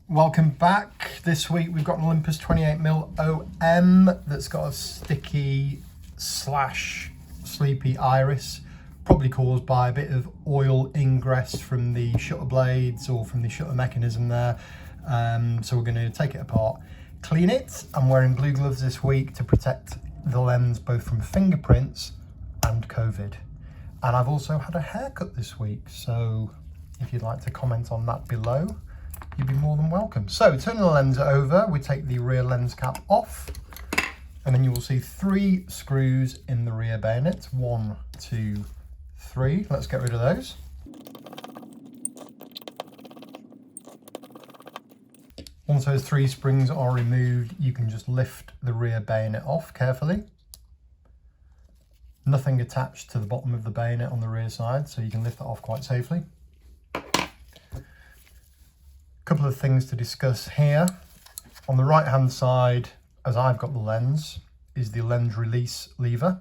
Welcome back. This week we've got an Olympus 28mm OM that's got a sticky slash sleepy iris, probably caused by a bit of oil ingress from the shutter blades or from the shutter mechanism there. So we're going to take it apart, clean it. I'm wearing blue gloves this week to protect the lens both from fingerprints and COVID. And I've also had a haircut this week, so if you'd like to comment on that below, you'd be more than welcome. So turning the lens over, we take the rear lens cap off, and then you will see 3 screws in the rear bayonet. 1, 2, 3. Let's get rid of those. Once those 3 springs are removed, you can just lift the rear bayonet off carefully. Nothing attached to the bottom of the bayonet on the rear side, so you can lift that off quite safely. Couple of things to discuss here. On the right hand side, as I've got the lens, is the lens release lever.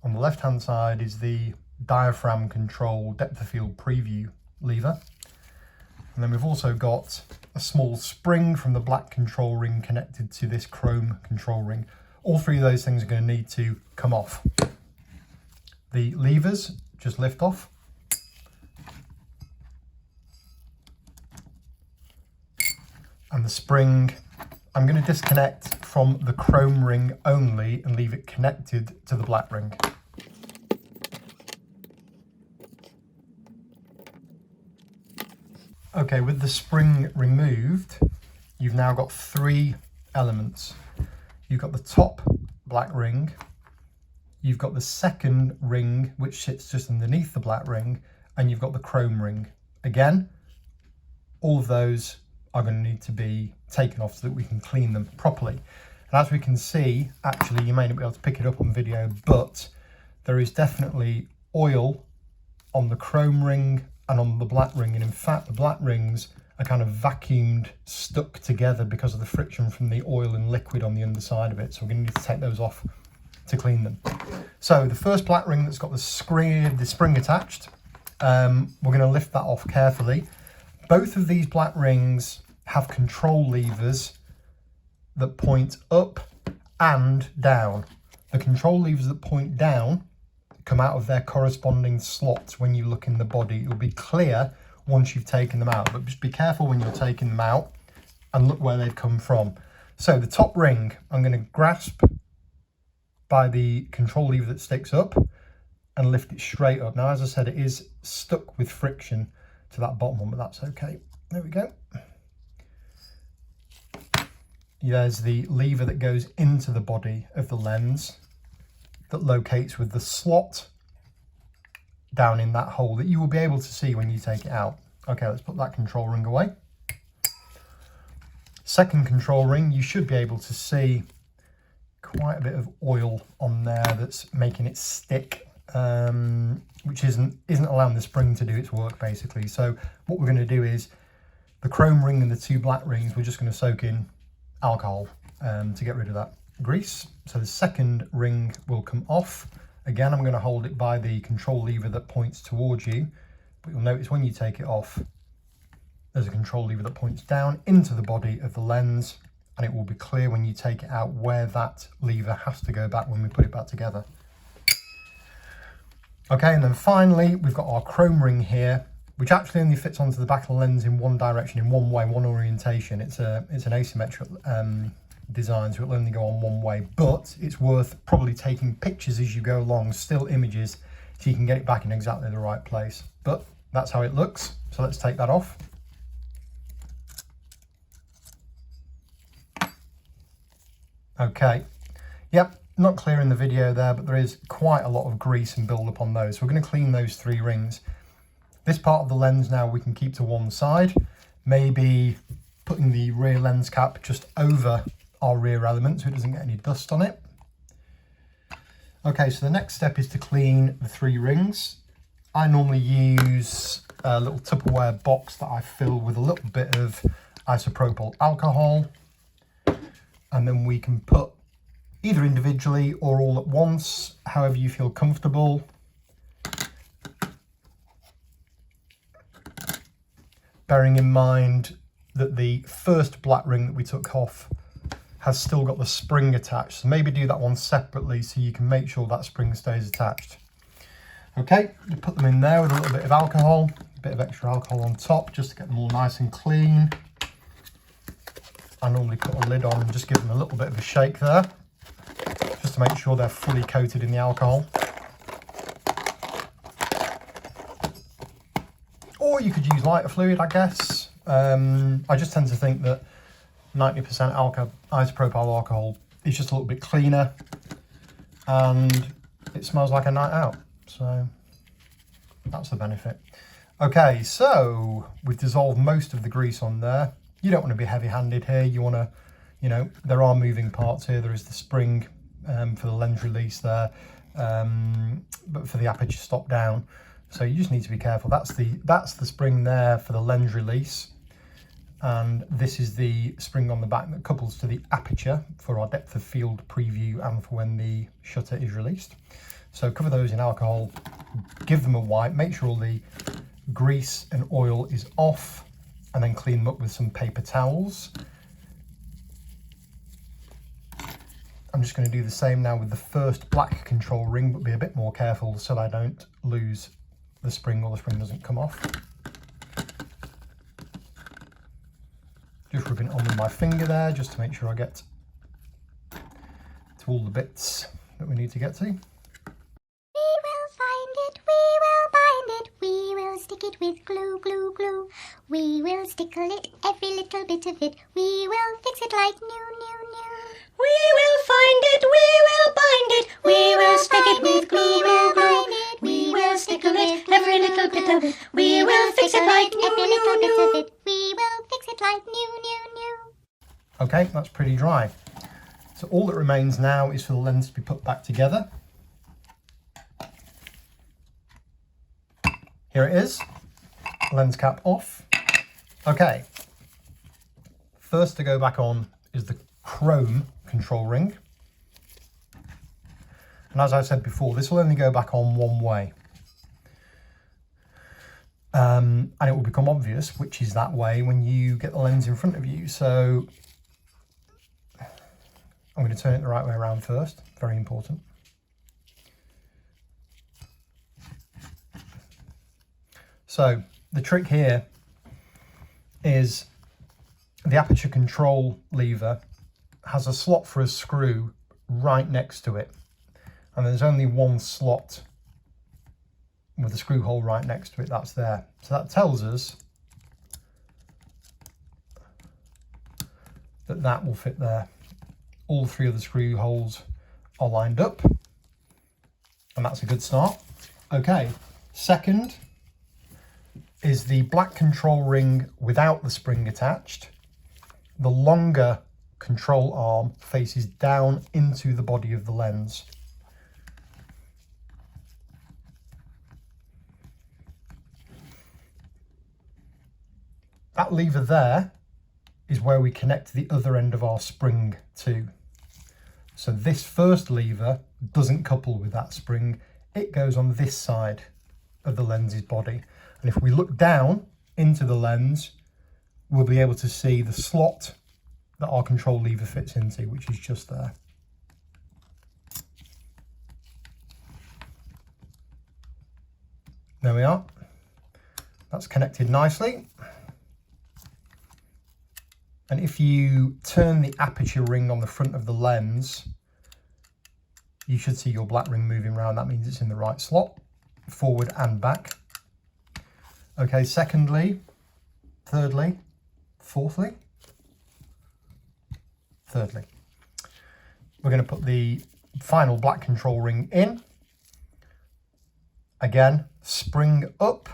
On the left hand side is the diaphragm control depth of field preview lever. And then we've also got a small spring from the black control ring connected to this chrome control ring. All 3 of those things are going to need to come off. The levers just lift off. And the spring, I'm going to disconnect from the chrome ring only and leave it connected to the black ring. Okay, with the spring removed, you've now got 3 elements. You've got the top black ring, you've got the second ring which sits just underneath the black ring, and you've got the chrome ring. Again, all of those are going to need to be taken off so that we can clean them properly. And as we can see, actually you may not be able to pick it up on video, but there is definitely oil on the chrome ring and on the black ring, and in fact the black rings are kind of vacuumed stuck together because of the friction from the oil and liquid on the underside of it, so we're going to need to take those off to clean them. So the first black ring that's got the spring attached, we're going to lift that off carefully. Both of these black rings have control levers that point up and down. The control levers that point down come out of their corresponding slots when you look in the body. It'll be clear once you've taken them out, but just be careful when you're taking them out and look where they've come from. So the top ring, I'm going to grasp by the control lever that sticks up and lift it straight up. Now, as I said, it is stuck with friction to that bottom one, but that's okay. There we go. There's the lever that goes into the body of the lens that locates with the slot down in that hole that you will be able to see when you take it out. Okay, let's put that control ring away. Second control ring, you should be able to see quite a bit of oil on there that's making it stick, which isn't allowing the spring to do its work basically. So what we're going to do is the chrome ring and the 2 black rings, we're just going to soak in alcohol to get rid of that grease. So the second ring will come off. Again, I'm going to hold it by the control lever that points towards you, but you'll notice when you take it off, there's a control lever that points down into the body of the lens, and it will be clear when you take it out where that lever has to go back when we put it back together. Okay, and then finally, we've got our chrome ring here, which actually only fits onto the back of the lens in one direction, in one way, one orientation. It's an asymmetric design, so it'll only go on one way, but it's worth probably taking pictures as you go along, still images, so you can get it back in exactly the right place. But that's how it looks. So let's take that off. Okay, yep, not clear in the video there, but there is quite a lot of grease and build up on those. So we're going to clean those 3 rings. This part of the lens now we can keep to one side, maybe putting the rear lens cap just over our rear element so it doesn't get any dust on it. Okay, so the next step is to clean the 3 rings. I normally use a little Tupperware box that I fill with a little bit of isopropyl alcohol, and then we can put either individually or all at once, however you feel comfortable. bearing in mind that the first black ring that we took off has still got the spring attached. So maybe do that one separately so you can make sure that spring stays attached. Okay, you put them in there with a little bit of alcohol, a bit of extra alcohol on top just to get them all nice and clean. I normally put a lid on and just give them a little bit of a shake there, just to make sure they're fully coated in the alcohol. Or you could use lighter fluid, I guess. I just tend to think that 90% isopropyl alcohol is just a little bit cleaner and it smells like a night out. So that's the benefit. Okay, so we've dissolved most of the grease on there. You don't want to be heavy-handed here. You want to, you know, there are moving parts here. There is the spring for the lens release there, but for the aperture stop down. So you just need to be careful. That's the spring there for the lens release. And this is the spring on the back that couples to the aperture for our depth of field preview and for when the shutter is released. So cover those in alcohol, give them a wipe, make sure all the grease and oil is off, and then clean them up with some paper towels. I'm just going to do the same now with the first black control ring, but be a bit more careful so I don't lose the spring or the spring doesn't come off. Just rubbing it on with my finger there just to make sure I get to all the bits that we need to get to. We will find it, we will bind it, we will stick it with glue, glue, glue. We will stickle it, every little bit of it, we will fix it like new, new, new. We will find it, we will bind it, we will stick it with glue, glue, glue. We will stickle it, every little bit of it, we will fix it like new, Every new, little bit new. of it, we will fix it like new, new, new. Okay, that's pretty dry. So all that remains now is for the lens to be put back together. Here it is, lens cap off. Okay, first to go back on is the chrome control ring. And as I said before, this will only go back on one way. And it will become obvious which is that way when you get the lens in front of you. So I'm going to turn it the right way around first, very important. So the trick here is the aperture control lever has a slot for a screw right next to it. And there's only one slot with a screw hole right next to it that's there. So that tells us that that will fit there. All three of the screw holes are lined up, and that's a good start. Okay, second is the black control ring without the spring attached. The longer control arm faces down into the body of the lens. That lever there is where we connect the other end of our spring to. So this first lever doesn't couple with that spring, it goes on this side of the lens's body. And if we look down into the lens, we'll be able to see the slot that our control lever fits into, which is just there. There we are. That's connected nicely. And if you turn the aperture ring on the front of the lens, you should see your black ring moving around. That means it's in the right slot, forward and back. Okay, secondly, thirdly, fourthly, thirdly. We're going to put the final black control ring in. Again, spring up,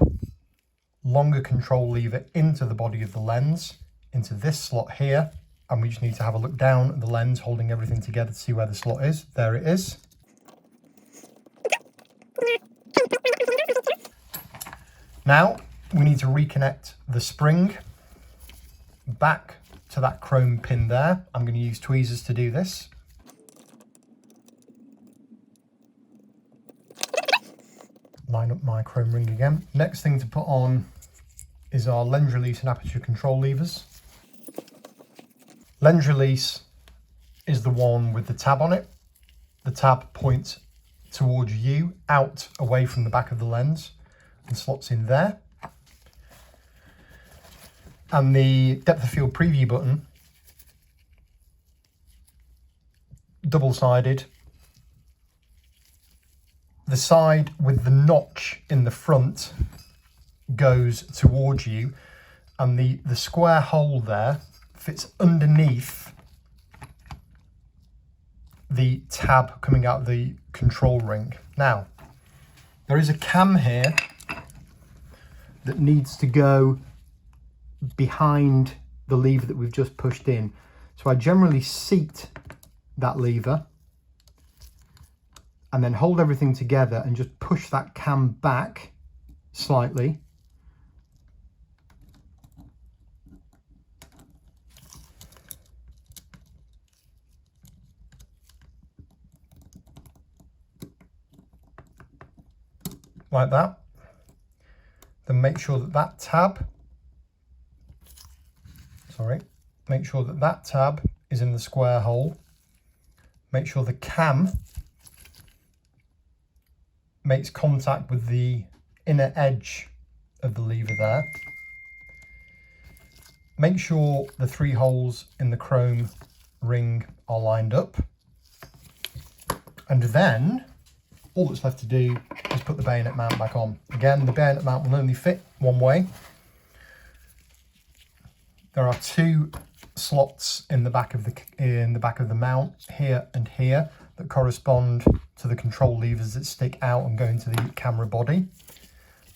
longer control lever into the body of the lens, into this slot here, and we just need to have a look down at the lens, holding everything together to see where the slot is. There it is. Now we need to reconnect the spring back to that chrome pin there. I'm going to use tweezers to do this. Line up my chrome ring again. Next thing to put on is our lens release and aperture control levers. Lens release is the one with the tab on it. The tab points towards you, out, away from the back of the lens, and slots in there. And the depth of field preview button, double-sided. The side with the notch in the front goes towards you, and the square hole there fits underneath the tab coming out of the control ring. Now, there is a cam here that needs to go behind the lever that we've just pushed in. So I generally seat that lever and then hold everything together and just push that cam back slightly. Like that. Then make sure that that tab, make sure that that tab is in the square hole. Make sure the cam makes contact with the inner edge of the lever there. Make sure the 3 holes in the chrome ring are lined up. And then all that's left to do is put the bayonet mount back on. Again, the bayonet mount will only fit one way. There are 2 slots in the back of the mount, here and here, that correspond to the control levers that stick out and go into the camera body.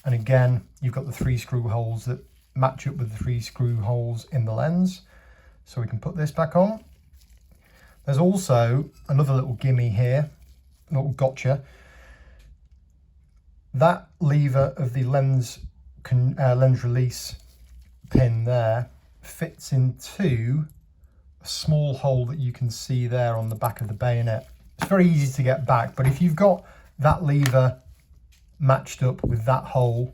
And again, you've got the 3 screw holes that match up with the 3 screw holes in the lens. So we can put this back on. There's also another little gimme here, a little gotcha. That lever of the lens release pin there fits into a small hole that you can see there on the back of the bayonet. It's very easy to get back, but if you've got that lever matched up with that hole,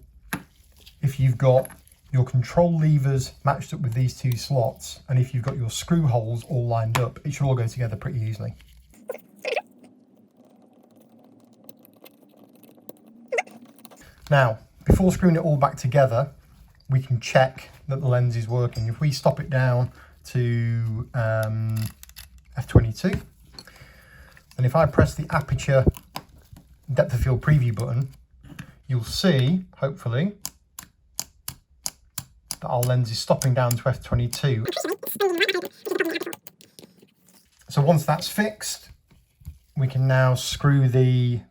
if you've got your control levers matched up with these 2 slots, and if you've got your screw holes all lined up, it should all go together pretty easily. Now, before screwing it all back together, we can check that the lens is working. If we stop it down to f22, and if I press the aperture depth of field preview button, you'll see, hopefully, that our lens is stopping down to f22. So once that's fixed, we can now screw the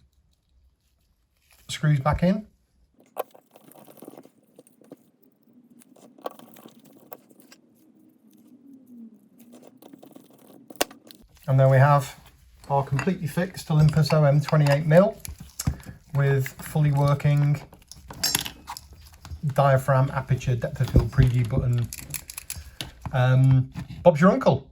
screws back in. And there we have our completely fixed Olympus OM 28mm with fully working diaphragm, aperture, depth of field preview button. Bob's your uncle.